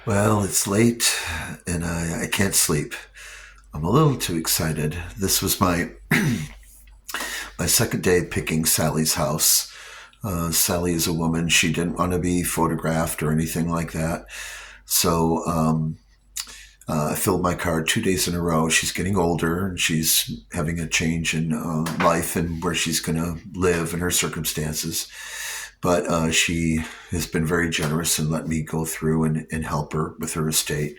Well, it's late and I can't sleep. I'm a little too excited. This was my second day picking Sally's house. Sally is a woman. She didn't want to be photographed or anything like that. So I filled my car 2 days in a row. She's getting older and she's having a change in life and where she's going to live and her circumstances. But she has been very generous and let me go through and help her with her estate.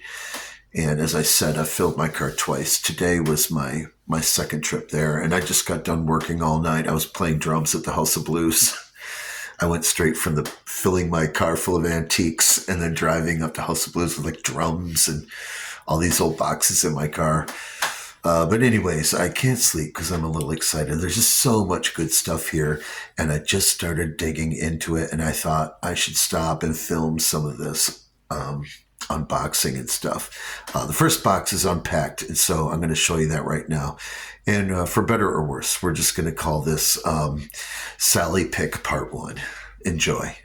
And as I said, I filled my car twice. Today was my second trip there, and I just got done working all night. I was playing drums at the House of Blues. I went straight from the filling my car full of antiques and then driving up to House of Blues with like drums and all these old boxes in my car. But anyways, I can't sleep because I'm a little excited. There's just so much good stuff here, and I just started digging into it, and I thought I should stop and film some of this unboxing and stuff. The first box is unpacked, and so I'm going to show you that right now. And for better or worse, we're just going to call this Sally Pick Part 1. Enjoy.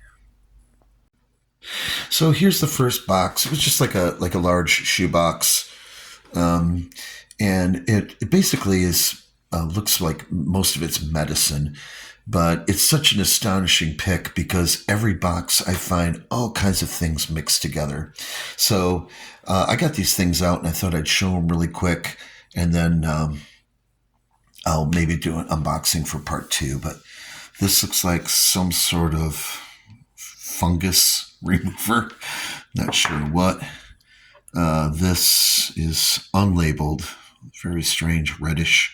So here's the first box. It was just like a large shoebox. And it basically is looks like most of it's medicine, but it's such an astonishing pick because every box I find all kinds of things mixed together. So I got these things out and I thought I'd show them really quick, and then I'll maybe do an unboxing for part two. But this looks like some sort of fungus remover. Not sure what. This is unlabeled, very strange reddish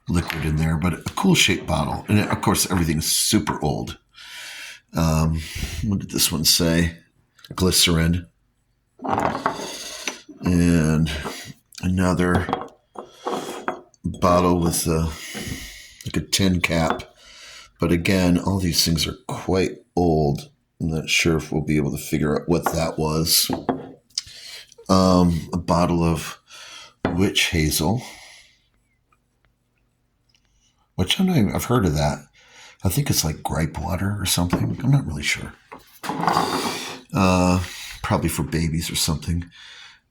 liquid in there, but a cool shaped bottle. And of course, everything's super old. What did this one say? Glycerin. And another bottle with like a tin cap. But again, all these things are quite old. I'm not sure if we'll be able to figure out what that was. A bottle of witch hazel, which I've heard of that. I think it's like gripe water or something. I'm not really sure. Probably for babies or something.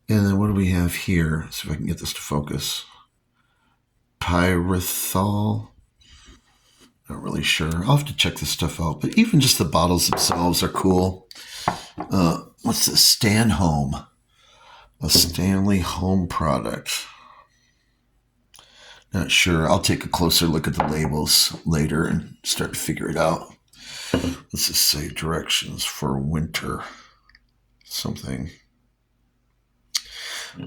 And then what do we have here? Let's see if I can get this to focus. Pyrethol. Not really sure. I'll have to check this stuff out. But even just the bottles themselves are cool. What's this? Stanhome. A Stanley Home product. Not sure. I'll take a closer look at the labels later and start to figure it out. Let's just say directions for winter something.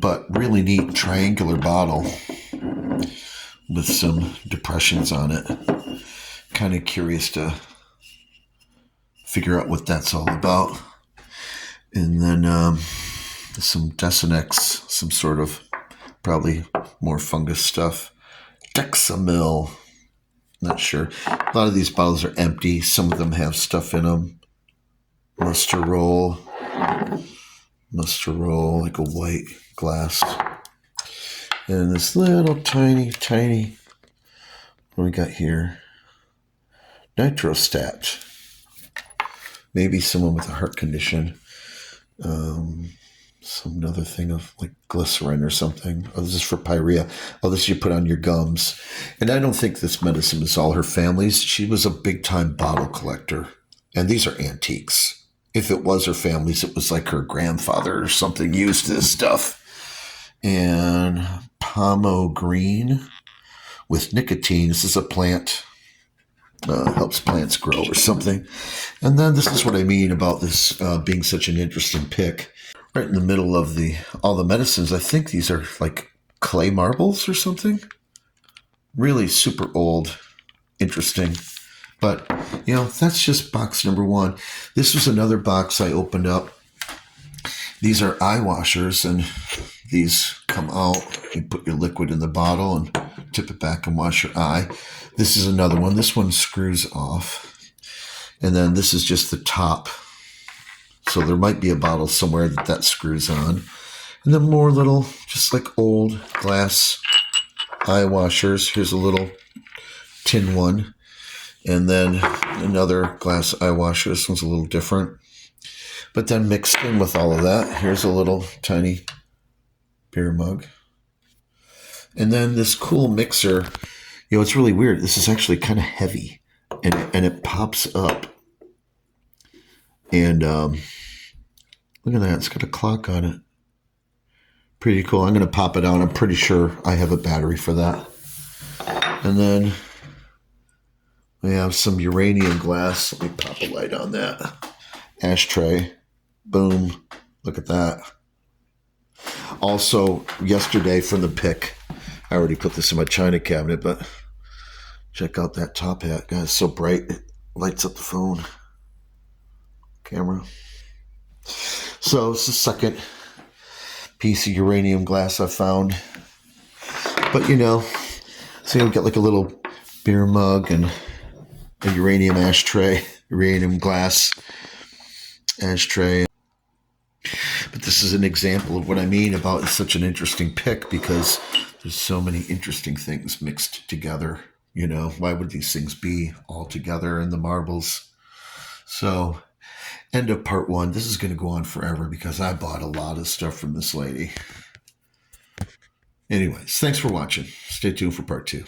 But really neat triangular bottle with some depressions on it. Kind of curious to figure out what that's all about. And then some Desenex, some sort of probably more fungus stuff. Dexamyl, not sure. A lot of these bottles are empty. Some of them have stuff in them. Musterol, like a white glass. And this little tiny, what do we got here? Nitrostat. Maybe someone with a heart condition. Some other thing of like glycerin or something. Oh, this is for pyorrhea. Oh, this you put on your gums. And I don't think this medicine is all her family's. She was a big-time bottle collector. And these are antiques. If it was her family's, it was like her grandfather or something used this stuff. And Pomo Green with nicotine. This is a plant. Helps plants grow or something. And then this is what I mean about this being such an interesting pick. Right in the middle of all the medicines, I think these are like clay marbles or something. Really super old, interesting. But, that's just box number one. This was another box I opened up. These are eye washers, and these come out. You put your liquid in the bottle and tip it back and wash your eye. This is another one. This one screws off. And then this is just the top. So there might be a bottle somewhere that screws on. And then more little, just like old glass eye washers. Here's a little tin one. And then another glass eye washer. This one's a little different. But then mixed in with all of that, here's a little tiny beer mug. And then this cool mixer, it's really weird. This is actually kind of heavy, and it pops up. And look at that. It's got a clock on it. Pretty cool. I'm going to pop it out. I'm pretty sure I have a battery for that. And then we have some uranium glass. Let me pop a light on that. Ashtray. Boom. Look at that. Also, yesterday from the pic, I already put this in my china cabinet, but check out that top hat. God, it's so bright. It lights up the phone camera. So it's the second piece of uranium glass I found. But see, I've got like a little beer mug and a uranium ashtray, uranium glass ashtray. But this is an example of what I mean about it's such an interesting pick, because there's so many interesting things mixed together. Why would these things be all together in the marbles? So, end of part 1. This is going to go on forever because I bought a lot of stuff from this lady. Anyways, thanks for watching. Stay tuned for part 2.